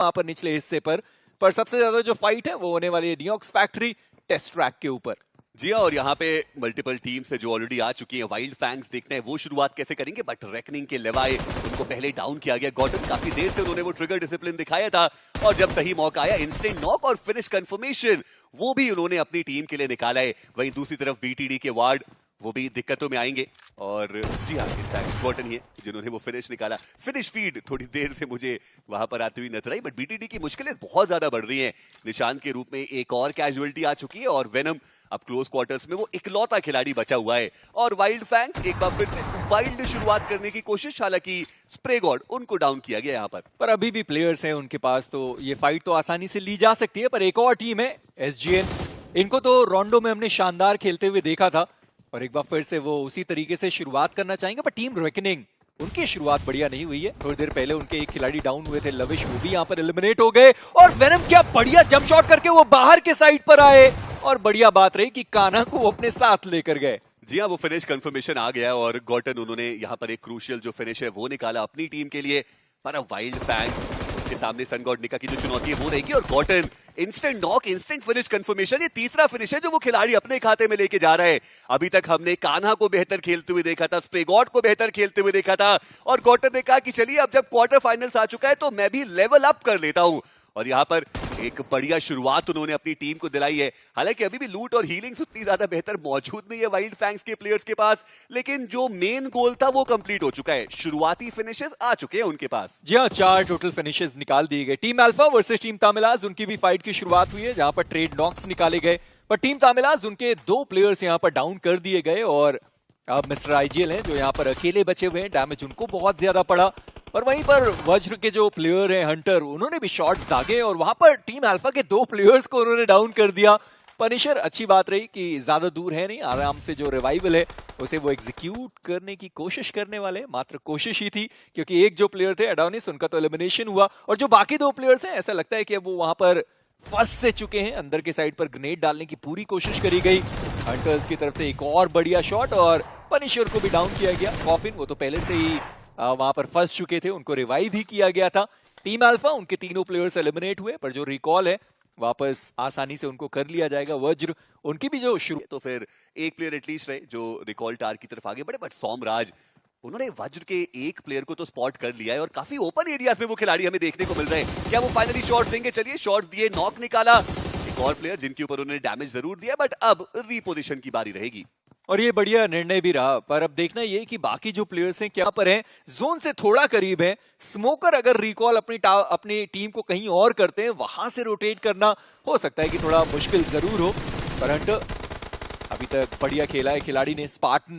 वहां पर निचले हिस्से पर सबसे ज्यादा जो फाइट है वो होने वाली है नियोक्स फैक्ट्री टेस्ट ट्रैक के ऊपर। जी हाँ, और यहाँ पे मल्टीपल टीम्स है जो ऑलरेडी आ चुकी हैं। वाइल्ड फैंग्स देखते हैं वो शुरुआत कैसे करेंगे, बट रेकनिंग के लेवाए उनको पहले डाउन किया गया। गॉर्डन काफी देर से उन्होंने वो ट्रिगर डिसिप्लिन दिखाया था और जब सही मौका आया इंस्टेंट नॉक और फिनिश कंफर्मेशन वो भी उन्होंने अपनी टीम के लिए निकाला है। वहीं दूसरी तरफ बीटीडी के वार्ड वो भी दिक्कतों में आएंगे और जी हाँ इस टाइम गॉर्डन ही है जिन्होंने वो फिनिश निकाला। फिनिश फीड थोड़ी देर से मुझे वहां पर आती हुई नजर आई, बट बीटीडी की मुश्किलें बहुत ज्यादा बढ़ रही हैं। निशान के रूप में एक और कैजुअलिटी आ चुकी है और वेनम अब क्लोज क्वार्टर्स में वो इकलौता खिलाड़ी बचा हुआ है। और वाइल्ड फैंग्स एक बार फिर से वाइल्ड शुरुआत करने की कोशिश, हालांकि स्प्रे गॉड उनको डाउन किया गया यहाँ पर अभी भी प्लेयर्स हैं उनके पास, तो ये फाइट तो आसानी से ली जा सकती है। पर एक और टीम है एसजीएन, इनको तो रोंडो में हमने शानदार खेलते हुए देखा था और एक बार फिर से वो उसी तरीके से शुरुआत करना चाहेंगे। पर टीम रेकनिंग उनकी शुरुआत बढ़िया नहीं हुई है। थोड़ी देर पहले उनके एक खिलाड़ी डाउन हुए थे लविश, वो भी यहाँ पर एलिमिनेट हो गए और वेनम क्या बढ़िया जंप शॉट करके वो बाहर के साइड पर आए और बढ़िया बात रही कि कान्हा को वो अपने साथ लेकर गए। जी हाँ, वो फिनिश कंफर्मेशन आ गया और गॉर्टन उन्होंने यहाँ पर एक क्रूशियल जो फिनिश है वो निकाला अपनी टीम के लिए। पर अब वाइल्ड फैंग के सामने सन गॉड निका की जो चुनौती है वो रहेगी और Garton instant knock instant finish confirmation, ये तीसरा फिनिश है जो वो खिलाड़ी अपने खाते में लेके जा रहा है। अभी तक हमने कान्हा को बेहतर खेलते हुए देखा था, स्पेगॉड को बेहतर खेलते हुए देखा था और गॉर्टन ने कहा कि चलिए अब जब क्वार्टर फाइनल्स आ चुका है तो मैं भी लेवल अप कर लेता हूं और यहाँ पर एक बढ़िया शुरुआत उन्होंने अपनी टीम को दिलाई है। हालांकि अभी भी लूट और हीलिंग उतनी ज्यादा बेहतर मौजूद नहीं है वाइल्ड फैंग्स के प्लेयर्स के पास, लेकिन जो मेन गोल था वो कंप्लीट हो चुका है। शुरुआती फिनिशेस आ चुके हैं उनके पास। जी हाँ, 4 टोटल फिनिशेस निकाल दिए गए। टीम अल्फा वर्सेस टीम तामिलाज, उनकी भी फाइट की शुरुआत हुई है जहां पर ट्रेड नॉक्स निकाले गए। पर टीम तामिलाज उनके 2 प्लेयर्स यहाँ पर डाउन कर दिए गए और अब मिस्टर आईजीएल हैं जो यहाँ पर अकेले बचे हुए हैं। डैमेज उनको बहुत ज्यादा पड़ा। पर वहीं पर वज्र के जो प्लेयर हैं हंटर, उन्होंने भी शॉट्स दागे और वहां पर टीम अल्फा के 2 प्लेयर्स को उन्होंने डाउन कर दिया। पनिशर अच्छी बात रही कि ज्यादा दूर है नहीं, आराम से जो रिवाइवल है उसे वो एग्जीक्यूट करने की कोशिश करने वाले, मात्र कोशिश ही थी क्योंकि एक जो प्लेयर थे एडोनिस, उनका तो एलिमिनेशन हुआ और जो बाकी 2 प्लेयर्स हैं ऐसा लगता है कि अब वो वहां पर फंस से चुके हैं। अंदर के साइड पर ग्रेनेड डालने की पूरी कोशिश करी गई हंटर्स की तरफ से, एक और बढ़िया शॉट और पनिशर को भी डाउन किया गया। कॉफिन वो तो पहले से ही वहां पर फंस चुके थे, उनको रिवाइव ही किया गया था। टीम अल्फा उनके 3 प्लेयर्स एलिमिनेट हुए पर जो रिकॉल है वापस आसानी से उनको कर लिया जाएगा। वज्र उनकी भी जो शुरू, तो फिर एक प्लेयर एटलीस्ट रहे जो रिकॉल टार की तरफ आगे बढ़े। बट सोमराज उन्होंने वज्र के एक प्लेयर को तो स्पॉट कर लिया है और काफी ओपन एरियाज में वो खिलाड़ी हमें देखने को मिल रहे हैं। क्या वो फाइनली शॉट्स देंगे? चलिए शॉट्स दिए, नॉक निकाला। एक और प्लेयर जिनके ऊपर उन्होंने डैमेज जरूर दिया, बट अब रीपोजिशन की बारी रहेगी और ये बढ़िया निर्णय भी रहा। पर अब देखना ये कि बाकी जो प्लेयर्स हैं क्या पर हैं, जोन से थोड़ा करीब है। स्मोकर अगर रिकॉल अपनी टीम को कहीं और करते हैं, वहां से रोटेट करना हो सकता है कि थोड़ा मुश्किल जरूर हो। पर हंटर अभी तक बढ़िया खेला है खिलाड़ी ने। स्पार्टन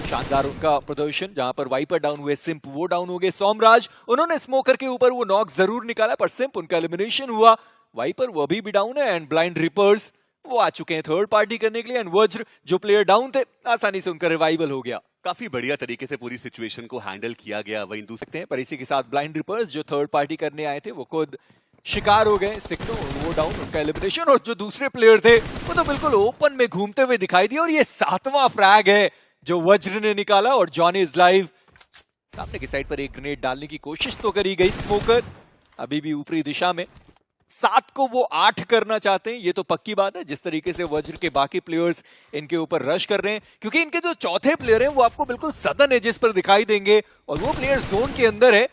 शानदार उनका प्रदर्शन, जहां पर वाइपर डाउन हुए, सिंप वो डाउन हो गए। सोमराज उन्होंने स्मोकर के ऊपर वो नॉक जरूर निकाला पर सिंप उनका एलिमिनेशन हुआ। वाइपर वो भी डाउन है एंड ब्लाइंड रिपर्स वो आ चुके हैं थर्ड पार्टी करने के लिए एंड वज्र जो प्लेयर डाउन थे आसानी से उनका रिवाइवल हो गया। काफी बढ़िया तरीके से पूरी सिचुएशन को हैंडल किया गया। वहीं दूसरे पर इसी के साथ ब्लाइंड रिपर्स जो थर्ड पार्टी करने आए थे वो खुद शिकार हो गए। सिक्नो वो डाउन, उनका एलिमिनेशन। और जो दूसरे प्लेयर थे वो तो बिल्कुल ओपन में घूमते हुए दिखाई दिए और ये 7वां फ्रैग है जो वज्र ने निकाला और जॉनी इज लाइव। सामने की साइड पर एक ग्रेनेड डालने की कोशिश तो करी गई। स्मोकर अभी भी ऊपरी दिशा में, 7 को वो 8 करना चाहते हैं, ये तो पक्की बात है। जिस तरीके से वज्र के बाकी प्लेयर्स इनके ऊपर रश कर रहे हैं, क्योंकि इनके जो चौथे प्लेयर हैं वो आपको बिल्कुल सदन एजेस पर दिखाई देंगे और वो प्लेयर जोन के अंदर है।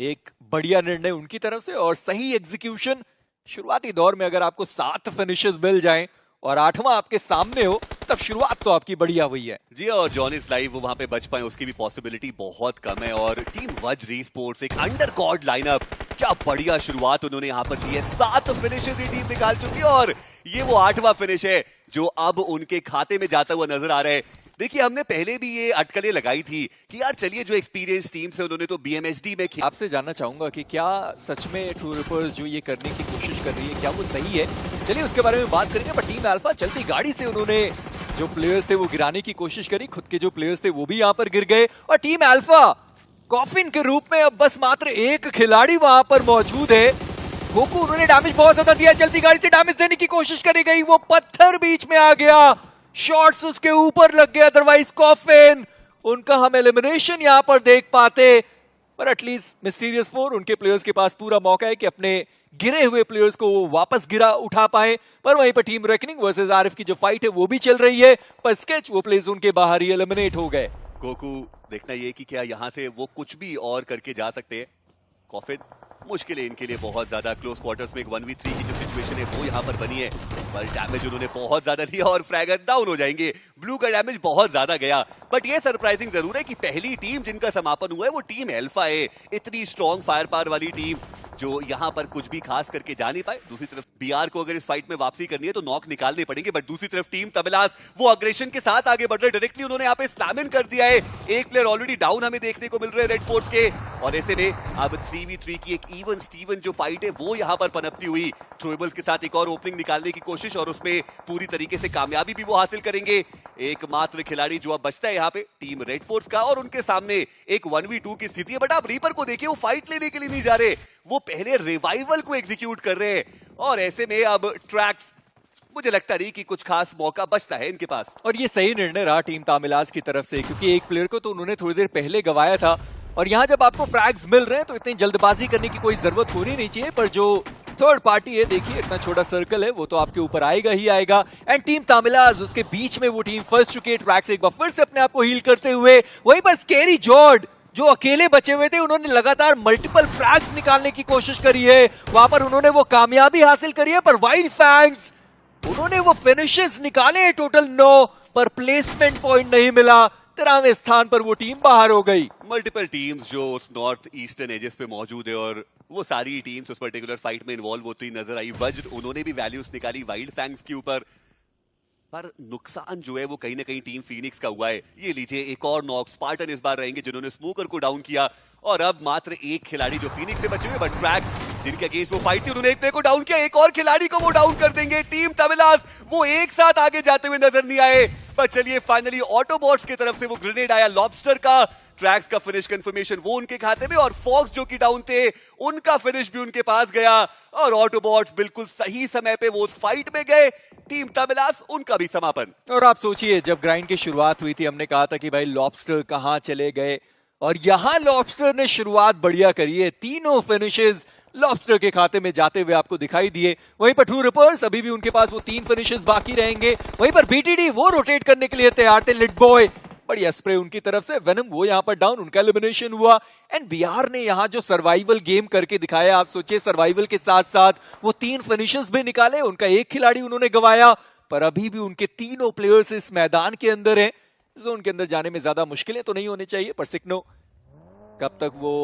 एक बढ़िया निर्णय उनकी तरफ से और सही एग्जीक्यूशन। शुरुआती दौर में अगर आपको 7 फिनिशेस मिल जाएं और 8वां आपके सामने हो तब शुरुआत तो आपकी बढ़िया हुई है। जी और जॉनी लाइव वो वहां पे बच पाए उसकी भी पॉसिबिलिटी बहुत कम है। और टीम वज्र ई स्पोर्ट्स एक अंडर गॉड लाइनअप, क्या बढ़िया शुरुआत उन्होंने यहाँ पर दी है। 7 फिनिशेस ये टीम निकाल चुकी है और ये वो 8वां फिनिश है जो अब उनके खाते में जाता हुआ नजर आ रहा है। देखिए हमने पहले भी ये अटकलें लगाई थी कि यार चलिए जो एक्सपीरियंस टीम से उन्होंने तो बीएमएचडी में आपसे जानना चाहूंगा कि क्या सच में टू रिपर्स जो ये करने की कोशिश कर रही है क्या वो सही है? चलिए उसके बारे में बात करेंगे। पर टीम अल्फा चलती गाड़ी से उन्होंने जो प्लेयर्स थे वो गिराने की कोशिश करी, खुद के जो प्लेयर्स थे वो भी यहाँ पर गिर गए और टीम अल्फा कॉफिन के रूप में अब बस मात्र एक खिलाड़ी वहां पर मौजूद है। गोकू उन्होंने डैमेज बहुत ज्यादा दिया, चलती गाड़ी से डैमेज देने की कोशिश करी गई, वो पत्थर बीच में आ गया, शॉट्स उसके ऊपर लग गए। अदरवाइज कॉफिन उनका हम एलिमिनेशन यहां पर देख पाते। पर एटलीस्ट मिस्टीरियस 4 उनके प्लेयर्स के पास पूरा मौका है कि अपने गिरे हुए प्लेयर्स को वो वापस गिरा उठा पाए। पर वहीं पर टीम रेकनिंग वर्सेस आरएफ की जो फाइट है वो भी चल रही है, पर स्केच वो प्ले जोन के बाहर ही एलिमिनेट हो गए। गोकू देखना ये कि क्या यहाँ से वो कुछ भी और करके जा सकते हैं। कॉफिन मुश्किल है इनके लिए बहुत ज्यादा, क्लोज क्वार्टर्स में एक 1v3 की जो सिचुएशन है वो यहाँ पर बनी है, पर डैमेज उन्होंने बहुत ज्यादा लिया और फ्रैगर डाउन हो जाएंगे। ब्लू का डैमेज बहुत ज्यादा गया, बट ये सरप्राइजिंग जरूर है कि पहली टीम जिनका समापन हुआ है वो टीम एल्फा है। इतनी स्ट्रॉन्ग फायर पावर वाली टीम जो यहाँ पर कुछ भी खास करके जा नहीं पाए। दूसरी तरफ बीआर को अगर इस फाइट में वापसी करनी है तो नॉक निकालने पड़ेंगे, बट दूसरी तरफ टीम तमिलास वो अग्रेशन के साथ आगे बढ़ रहे, डायरेक्टली उन्होंने यहाँ पे स्लैम इन कर दिया है। एक प्लेयर ऑलरेडी डाउन हमें देखने को मिल रहे हैं रेड फोर्स के, और ऐसे में अब 3v3 की एक इवन स्टीवन जो फाइट है वो यहाँ पर पनपती हुई। थ्रोएबल्स के साथ एक और ओपनिंग निकालने की कोशिश और उसमें पूरी तरीके से कामयाबी भी वो हासिल करेंगे। एकमात्र खिलाड़ी जो अब बचता है यहाँ पे टीम रेड फोर्स का, और उनके सामने एक 1v2 की स्थिति है। बट आप रीपर को देखिए, वो फाइट लेने के लिए नहीं जा रहे, वो पहले रिवाइवल को एग्जीक्यूट कर रहे हैं, और ऐसे में अब ट्रैक्स मुझे लगता नहीं कि कुछ खास मौका बचता है इनके पास। और ये सही निर्णय रहा टीम तामिलास की तरफ से, क्योंकि एक प्लेयर को तो उन्होंने थोड़ी देर पहले गवाया था, और यहाँ जब आपको फ्रैग्स मिल रहे हैं तो इतनी जल्दबाजी करने की कोई जरूरत होनी नहीं चाहिए। पर जो थर्ड पार्टी है, देखिए इतना छोटा सर्कल है, वो तो आपके ऊपर आएगा ही आएगा। एंड टीम तामिलास उसके बीच में वो टीम फंस चुकी है। ट्रैक्स एक बार फिर से अपने आप को हील करते हुए, वहीं पर स्केरी जॉर्ड जो अकेले बचे हुए थे, उन्होंने लगातार मल्टीपल फ्रैग्स निकालने की कोशिश करी है, वहां पर उन्होंने वो कामयाबी हासिल करी है। पर वाइल्ड फैंग्स उन्होंने वो फिनिशेस निकाले हैं टोटल 9, पर प्लेसमेंट पॉइंट नहीं मिला। 13वें स्थान पर वो टीम बाहर हो गई। मल्टीपल टीम्स जो उस नॉर्थ ईस्टर्न एजेस पे मौजूद है, और वो सारी टीम्स उस पर्टिकुलर फाइट में इन्वॉल्व होती नजर आई। वज्र उन्होंने भी वैल्यूज निकाली वाइल्ड फैंग्स के ऊपर, पर नुकसान जो है वो कहीं ना कहीं टीम फीनिक्स का हुआ है। ये लीजिए एक और नॉक, स्पार्टन इस बार रहेंगे जिन्होंने स्मोकर को डाउन किया, और अब मात्र एक खिलाड़ी जो फीनिक्स से बचे हुए, बट ट्रैक्स जिनके अगेंस्ट वो फाइट थी, उन्होंने एक प्लेयर को डाउन किया, एक और खिलाड़ी को वो डाउन कर देंगे। टीम तमिलास वो एक साथ आगे जाते हुए नजर नहीं आए, पर चलिए फाइनली ऑटोबॉट्स की तरफ से वो ग्रेनेड आया लॉबस्टर का। ट्रैक्स का फिनिश कंफर्मेशन वो उनके खाते में, और फॉक्स जो कि डाउन थे उनका फिनिश भी उनके पास गया, और ऑटोबॉट्स बिल्कुल सही समय पे वो उस फाइट में गए। टीम तमिलास उनका भी समापन। और आप सोचिए, जब ग्राइंड की शुरुआत हुई थी, हमने कहा था कि भाई लॉबस्टर कहां चले गए, और यहां लॉबस्टर ने शुरुआत बढ़िया करी है। तीनों फिनिशेस लॉबस्टर के खाते में जाते हुए आपको दिखाई दिए। वहीं पर ट्रू रिपर्स अभी भी उनके पास वो 3 फिनिशेस बाकी रहेंगे। वहीं पर बीटीडी वो रोटेट करने के लिए तैयार थे। लिट बॉय बढ़िया स्प्रे उनकी तरफ से, वेनम वो यहां पर डाउन, उनका एलिमिनेशन हुआ। एंड बीआर ने यहां जो सर्वाइवल गेम करके दिखाया, आप सोचिए सर्वाइवल के साथ साथ वो 3 फिनिशेस भी निकाले, उनका एक खिलाड़ी उन्होंने गवाया, पर अभी भी उनके तीनों प्लेयर्स इस मैदान के अंदर हैं। जोन के अंदर जाने में ज्यादा मुश्किलें तो नहीं होनी चाहिए, पर सिग्नो कब तक वो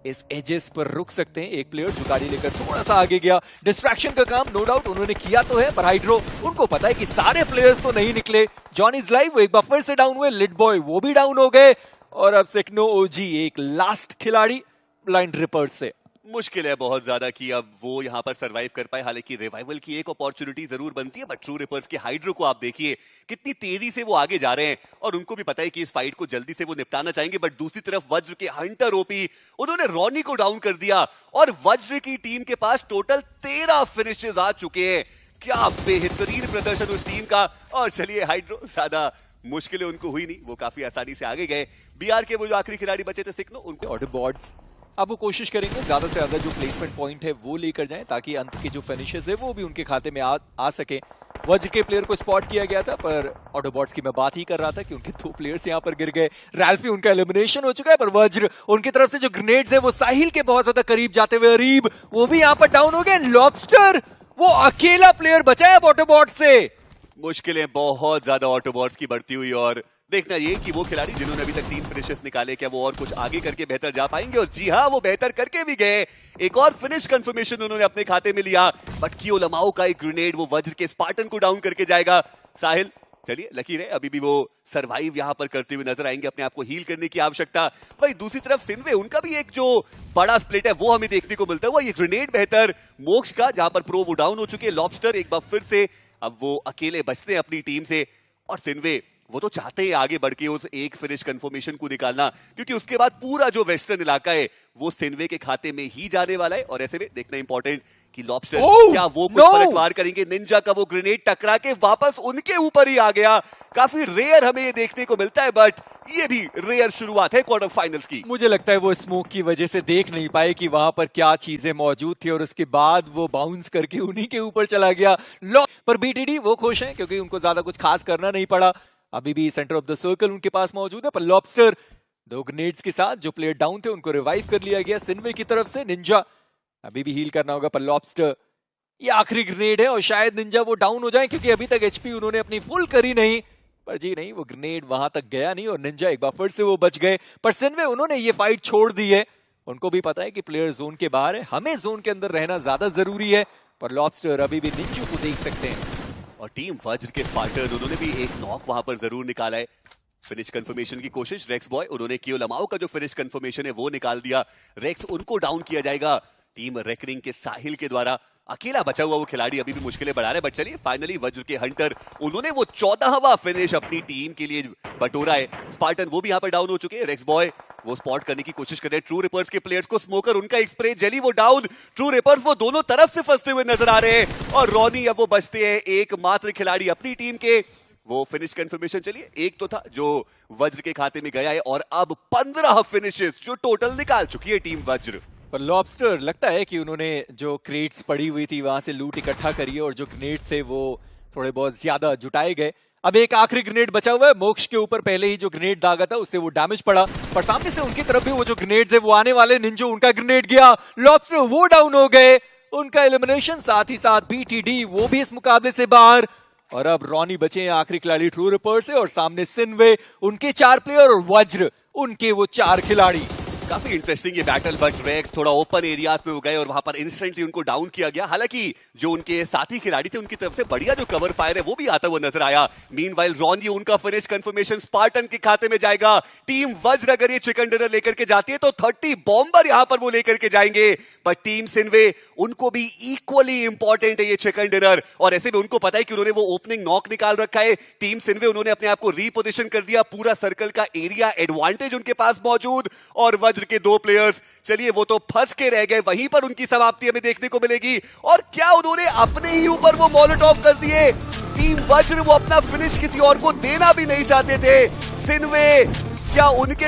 इस एजेस पर रुक सकते हैं। एक प्लेयर जो गाड़ी लेकर थोड़ा सा आगे गया, डिस्ट्रैक्शन का काम नो डाउट उन्होंने किया तो है, पर हाइड्रो उनको पता है कि सारे प्लेयर्स तो नहीं निकले। जॉन इज लाइव वो एक बार फिर से डाउन हुए, लिट बॉय वो भी डाउन हो गए, और अब सिग्नो ओजी एक लास्ट खिलाड़ी ब्लाइंड रिपर्स से। मुश्किल है बहुत ज्यादा कि अब वो यहाँ पर सरवाइव कर पाए। हालांकि रिवाइवल की एक अपॉर्चुनिटी जरूर बनती है, बट ट्रू रिपर्स के हाइड्रो को आप देखिए कितनी तेजी से वो आगे जा रहे हैं, और उनको भी पता है कि इस फाइट को जल्दी से वो निपटाना चाहेंगे। बट दूसरी तरफ वज्र के हंटर ओपी उन्होंने रॉनी को डाउन कर दिया, और वज्र की टीम के पास टोटल 13 फिनिशेस आ चुके हैं। क्या बेहतरीन प्रदर्शन उस टीम का। और चलिए हाइड्रो ज्यादा मुश्किलें उनको हुई नहीं, वो काफी आसानी से आगे गए। बीआर के वो जो आखिरी खिलाड़ी बचे थे सिग्नो, उनको ऑटोबॉट्स अब वो कोशिश करेंगे ज्यादा से ज्यादा जो प्लेसमेंट पॉइंट है वो लेकर जाएं, ताकि अंत के जो फिनिशेस है वो भी उनके खाते में आ सके। वज्र के प्लेयर को स्पॉट किया गया था, पर ऑटोबॉट्स की मैं बात ही कर रहा था कि उनके 2 प्लेयर्स यहां पर गिर गए। रैल्फी उनका एलिमिनेशन हो चुका है, पर वज्र उनकी तरफ से जो ग्रेनेड्स है वो साहिल के बहुत ज्यादा करीब जाते हुए, अरीब वो भी यहां पर डाउन हो गए। लॉबस्टर वो अकेला प्लेयर बचा है ऑटोबॉट से। मुश्किलें बहुत ज्यादा ऑटोबॉट्स की बढ़ती हुई, और देखना ये कि वो खिलाड़ी जिन्होंने अभी तक 3 फिनिशेस निकाले, क्या वो और कुछ आगे करके बेहतर जा पाएंगे। और जी हाँ, वो बेहतर करके भी गए। एक और फिनिश कंफर्मेशन उन्होंने अपने खाते में लिया, बट कियो लमाओ का एक ग्रेनेड वो वज्र के स्पार्टन को डाउन करके जाएगा। साहिल चलिए लकी रहे, अभी भी वो सरवाइव यहां पर करते हुए नजर आएंगे, अपने आप को हील करने की आवश्यकता। वही दूसरी तरफ सिन्वे, उनका भी एक जो बड़ा स्प्लिट है वो हमें देखने को मिलता है। वो ये ग्रेनेड बेहतर मोक्ष का, जहां पर प्रो वो डाउन हो चुके हैं। लॉबस्टर एक बार फिर से अब वो अकेले बचते हैं अपनी टीम से, और सिन्वे वो तो चाहते हैं आगे बढ़ के उस एक फिनिश कंफर्मेशन को निकालना, क्योंकि उसके बाद पूरा जो वेस्टर्न इलाका है वो सिन्वे के खाते में ही जाने वाला है। और ऐसे में देखना इंपॉर्टेंट कि लॉबस्टर क्या वो कुछ पलटवार करेंगे। निंजा का वो ग्रेनेड टकरा के वापस उनके ऊपर ही आ गया। काफी रेयर हमें ये देखने को मिलता है, बट ये भी रेयर शुरुआत है क्वार्टर फाइनल्स की। मुझे लगता है वो स्मोक की वजह से देख नहीं पाए कि वहां पर क्या चीजें मौजूद थी, और उसके बाद वो बाउंस करके उन्हीं के ऊपर चला गया। पर बीटीडी वो खुश हैं क्योंकि उनको ज्यादा कुछ खास करना नहीं पड़ा। अभी भी सेंटर ऑफ द सर्कल उनके पास मौजूद है, पर लॉबस्टर 2 ग्रेनेड्स के साथ जो प्लेयर डाउन थे उनको रिवाइव कर लिया गया सिन्वे की तरफ से। निंजा अभी भी हील करना होगा, पर लॉबस्टर ये आखिरी ग्रेनेड है और शायद निंजा वो डाउन हो जाए, क्योंकि अभी तक एचपी उन्होंने अपनी फुल करी नहीं। पर जी नहीं, वो ग्रेनेड वहां तक गया नहीं और निंजा एक बार फिर से वो बच गए। पर सिन्वे उन्होंने ये फाइट छोड़ दी है। उनको भी पता है कि प्लेयर जोन के बाहर है, हमें जोन के अंदर रहना ज्यादा जरूरी है। पर लॉबस्टर अभी भी निंजू को देख सकते हैं। और टीम वज्र के स्पार्टन उन्होंने भी एक नॉक वहां पर जरूर निकाला है। फिनिश कंफर्मेशन की कोशिश रेक्स बॉय, उन्होंने कियो लमाओ का जो फिनिश कंफर्मेशन है वो निकाल दिया। रेक्स उनको डाउन किया जाएगा टीम रेकनिंग के साहिल के द्वारा। अकेला बचा हुआ वो खिलाड़ी अभी भी मुश्किलें बढ़ा रहा है, बट चलिए फाइनली वज्र के हंटर उन्होंने वो 14वां फिनिश अपनी टीम के लिए बटोरा है। स्पार्टन वो भी यहाँ पर डाउन हो चुके हैं। रेक्स बॉय वो स्पॉट करने की कोशिश कर रहे हैं ट्रू रिपर्स के प्लेयर्स को। स्मोकर उनका एक स्प्रे जली, वो डाउन। ट्रू रिपर्स वो दोनों तरफ से फंसते हुए नजर आ रहे हैं और रॉनी अब वो बचते हैं एकमात्र खिलाड़ी अपनी टीम के। वो फिनिश कंफर्मेशन चलिए एक तो था जो वज्र के खाते में गया है, और अब 15 फिनिशेस जो टोटल निकाल चुकी है टीम वज्र। पर लॉबस्टर लगता है कि उन्होंने जो क्रेट्स पड़ी हुई थी वहां से लूट इकट्ठा करी है, और जो ग्रेनेड थे वो थोड़े बहुत ज्यादा जुटाए गए। अब एक आखिरी ग्रेनेड बचा हुआ है मोक्ष के ऊपर, पहले ही जो ग्रेनेड दागा था उससे वो डैमेज पड़ा, पर सामने से उनकी तरफ भी वो जो ग्रेनेड है वो आने वाले। निंजो उनका ग्रेनेड गया, लॉबस्टर वो डाउन हो गए, उनका एलिमिनेशन। साथ ही साथ बीटीडी वो भी इस मुकाबले से बाहर। और अब रॉनी बचे हैं आखिरी खिलाड़ी ट्रू रिपर से, और सामने सिन्वे उनके 4 प्लेयर और वज्र उनके वो 4 खिलाड़ी। काफी इंटरेस्टिंग ये बैटल, बट रेक्स थोड़ा ओपन एरियाज पे हो गए और वहां पर इंस्टेंटली उनको डाउन किया गया। हालांकि जो उनके साथी खिलाड़ी थे उनकी तरफ से बढ़िया जो कवर फायर है वो भी आता हुआ नजर आया। मीनवाइल रॉनी उनका फिनिश कंफर्मेशन स्पार्टन के खाते में जाएगा। टीम वज्र अगर ये चिकन डिनर लेकर के जाती है तो 30 बॉम्बर यहां पर वो लेकर के जाएंगे, पर टीम सिन्वे उनको भी इक्वली इंपॉर्टेंट है ये चिकन डिनर। और ऐसे में उनको पता है कि उन्होंने वो ओपनिंग नॉक निकाल रखा है। टीम सिन्वे उन्होंने अपने आप को रीपोजिशन कर दिया, पूरा सर्कल का एरिया एडवांटेज उनके पास मौजूद। और वज्र के 2 प्लेयर्स चलिए वो तो फंस के रह गए, वहीं पर उनकी समाप्ति हमें देखने को मिलेगी। और क्या उन्होंने अपने ही ऊपर वो मॉलोटॉव कर दिए। टीम वज्र वो अपना फिनिश किसी और को देना भी नहीं चाहते थे। सिन्वे क्या उनके